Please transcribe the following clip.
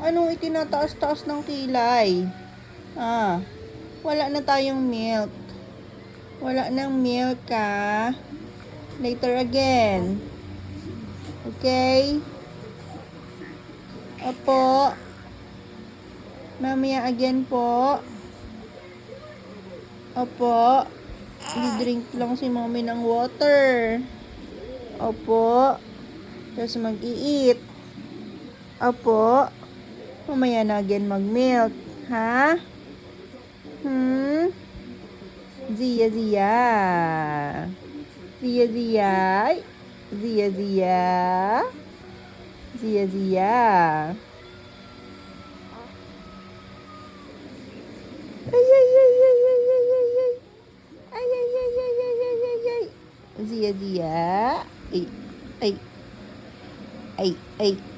Anong itinataas-taas ng kilay? Ah, wala na tayong milk. Wala nang milk, ah. Later again. Okay? Opo. Mamaya again po. Opo. Di-drink lang si mommy ng water. Opo. Tapos mag-i-eat. Opo. Mamaya na again mag-milk. Ha? Zia, Zia. Zia, Zia. Zia, Zia. Zia, Zia. Ay, ay, ay, ay, ay, ay, ay, ay. Ay, ay, ay, ay, ay, ay, ay, ay. Zia, Zia. Ay, ay. Ay, ay.